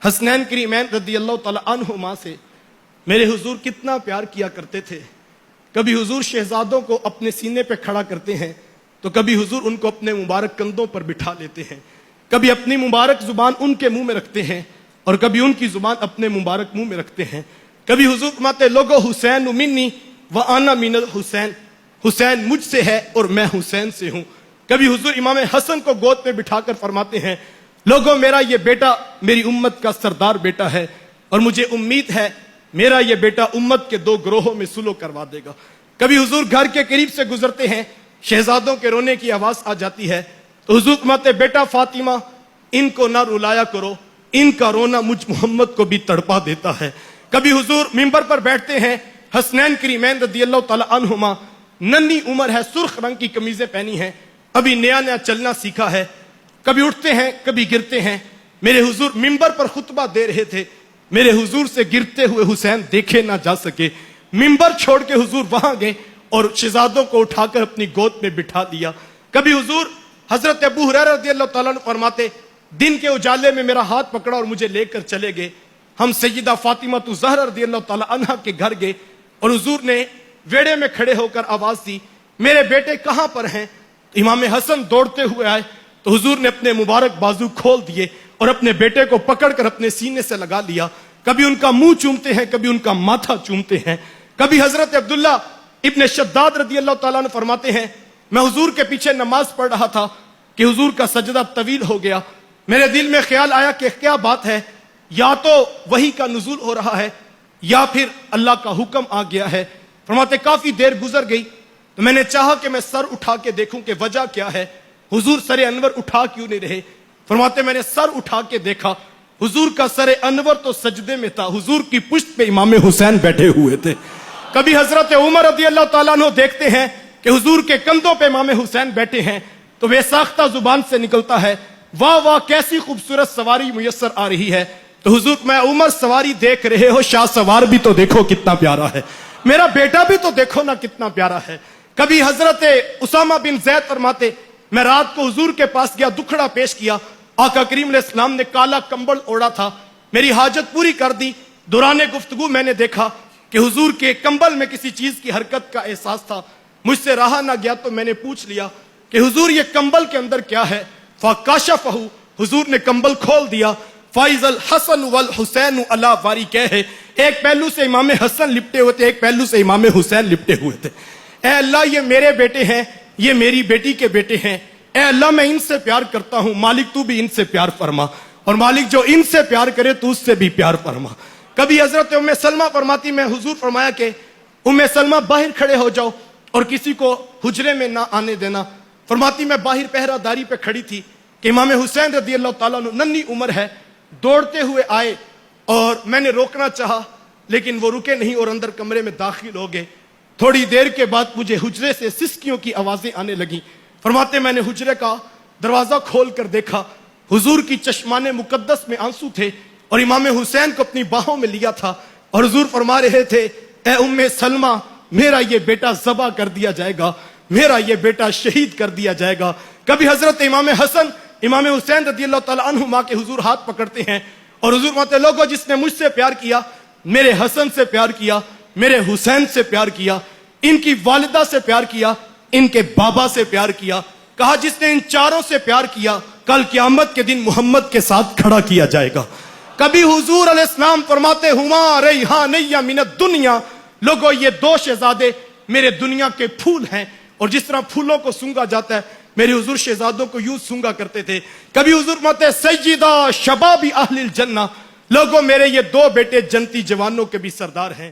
حسنین کریمین رضی اللہ تعالی عنہما سے میرے حضور کتنا پیار کیا کرتے تھے۔ کبھی حضور شہزادوں کو اپنے سینے پہ کھڑا کرتے ہیں تو کبھی حضور ان کو اپنے مبارک کندھوں پر بٹھا لیتے ہیں، کبھی اپنی مبارک زبان ان کے منہ میں رکھتے ہیں اور کبھی ان کی زبان اپنے مبارک منہ میں رکھتے ہیں۔ کبھی حضور فرماتے لوگو حسین منی وانا من الحسین، حسین مجھ سے ہے اور میں حسین سے ہوں۔ کبھی حضور امام حسن کو گود پہ بٹھا کر فرماتے ہیں لوگوں میرا یہ بیٹا میری امت کا سردار بیٹا ہے اور مجھے امید ہے میرا یہ بیٹا امت کے دو گروہوں میں سلو کروا دے گا۔ کبھی حضور گھر کے قریب سے گزرتے ہیں، شہزادوں کے رونے کی آواز آ جاتی ہے تو حضور فرماتے بیٹا فاطمہ ان کو نہ رلایا کرو، ان کا رونا مجھ محمد کو بھی تڑپا دیتا ہے۔ کبھی حضور منبر پر بیٹھتے ہیں، حسنین کریمین رضی اللہ تعالی عنہما ننھی عمر ہے، سرخ رنگ کی قمیضیں پہنی ہیں، ابھی نیا نیا چلنا سیکھا ہے، کبھی اٹھتے ہیں کبھی گرتے ہیں۔ میرے حضور منبر پر خطبہ دے رہے تھے، میرے حضور سے گرتے ہوئے حسین دیکھے نہ جا سکے، منبر چھوڑ کے حضور وہاں گئے اور شہزادوں کو اٹھا کر اپنی گود میں بٹھا دیا۔ کبھی حضور حضرت ابو ہریرہ رضی اللہ تعالیٰ عنہ فرماتے دن کے اجالے میں میرا ہاتھ پکڑا اور مجھے لے کر چلے گئے۔ ہم سیدہ فاطمہ الزہرا رضی اللہ تعالیٰ عنہ کے گھر گئے اور حضور نے ویڑے میں کھڑے ہو کر آواز دی میرے بیٹے کہاں پر ہیں؟ امام حسن دوڑتے ہوئے آئے تو حضور نے اپنے مبارک بازو کھول دیے اور اپنے بیٹے کو پکڑ کر اپنے سینے سے لگا لیا۔ کبھی ان کا منہ چومتے ہیں، کبھی ان کا ماتھا چومتے ہیں۔ کبھی حضرت عبداللہ ابن شداد رضی اللہ تعالیٰ عنہ فرماتے ہیں میں حضور کے پیچھے نماز پڑھ رہا تھا کہ حضور کا سجدہ طویل ہو گیا، میرے دل میں خیال آیا کہ کیا بات ہے، یا تو وحی کا نزول ہو رہا ہے یا پھر اللہ کا حکم آ گیا ہے۔ فرماتے کافی دیر گزر گئی تو میں نے چاہا کہ میں سر اٹھا کے دیکھوں کہ وجہ کیا ہے، حضور سر انور اٹھا کیوں نہیں رہے؟ فرماتے میں نے سر اٹھا کے دیکھا، حضور کا سر انور تو سجدے میں تھا، حضور کی پشت پہ امام حسین بیٹھے ہوئے تھے۔ کبھی حضرت عمر رضی اللہ تعالیٰ عنہ دیکھتے ہیں کہ حضور کے کندھوں پہ امام حسین بیٹھے ہیں تو بے ساختہ زبان سے نکلتا ہے واہ واہ کیسی خوبصورت سواری میسر آ رہی ہے۔ تو حضور میں عمر سواری دیکھ رہے ہو، شاہ سوار بھی تو دیکھو کتنا پیارا ہے، میرا بیٹا بھی تو دیکھو نا کتنا پیارا ہے۔ کبھی حضرت اسامہ بن زید فرماتے میں رات کو حضور کے پاس گیا، دکھڑا پیش کیا، آقا کریم علیہ السلام نے کالا کمبل اوڑا تھا، میری حاجت پوری کر دی۔ دوران گفتگو میں نے دیکھا کہ حضور کے کمبل میں کسی چیز کی حرکت کا احساس تھا، مجھ سے رہا نہ گیا تو میں نے پوچھ لیا کہ حضور یہ کمبل کے اندر کیا ہے؟ فَكَشَفَهُ، حضور نے کمبل کھول دیا۔ فَإِذَا الْحَسَنُ وَالْحُسَيْنُ عَلَى وَارِكَيْهِ، ایک پہلو سے امام حسن لپٹے ہوئے تھے، ایک پہلو سے امام حسین لپٹے ہوئے تھے۔ اے اللہ یہ میرے بیٹے ہیں، یہ میری بیٹی کے بیٹے ہیں، اے اللہ میں ان سے پیار کرتا ہوں، مالک تو بھی ان سے پیار فرما، اور مالک جو ان سے پیار کرے تو اس سے بھی پیار فرما۔ کبھی حضرت ام سلمہ فرماتی میں حضور فرمایا کہ ام سلمہ باہر کھڑے ہو جاؤ اور کسی کو حجرے میں نہ آنے دینا۔ فرماتی میں باہر پہرہ داری پہ کھڑی تھی کہ امام حسین رضی اللہ تعالیٰ عنہ ننھی عمر ہے، دوڑتے ہوئے آئے اور میں نے روکنا چاہا لیکن وہ رکے نہیں اور اندر کمرے میں داخل ہو گئے۔ تھوڑی دیر کے بعد مجھے حجرے سے سسکیوں کی آوازیں آنے لگیں۔ فرماتے میں نے حجرے کا دروازہ کھول کر دیکھا، حضور کی چشمان مقدس میں آنسو تھے اور امام حسین کو اپنی باہوں میں لیا تھا اور حضور فرما رہے تھے اے ام سلمہ میرا یہ بیٹا ذبح کر دیا جائے گا، میرا یہ بیٹا شہید کر دیا جائے گا۔ کبھی حضرت امام حسن امام حسین رضی اللہ تعالیٰ عنہما کے حضور ہاتھ پکڑتے ہیں اور حضور فرماتے لوگوں جس نے مجھ سے پیار کیا، میرے حسن سے پیار کیا، میرے حسین سے پیار کیا، ان کی والدہ سے پیار کیا، ان کے بابا سے پیار کیا، کہا جس نے ان چاروں سے پیار کیا کل قیامت کے دن محمد کے ساتھ کھڑا کیا جائے گا۔ کبھی حضور علیہ السلام فرماتے ہما ریحانیہ من الدنیا، لوگوں یہ دو شہزادے میرے دنیا کے پھول ہیں، اور جس طرح پھولوں کو سونگا جاتا ہے میرے حضور شہزادوں کو یوں سونگا کرتے تھے۔ کبھی حضور فرماتے سیدہ شباب اہل الجنہ، لوگوں میرے یہ دو بیٹے جنتی جوانوں کے بھی سردار ہیں۔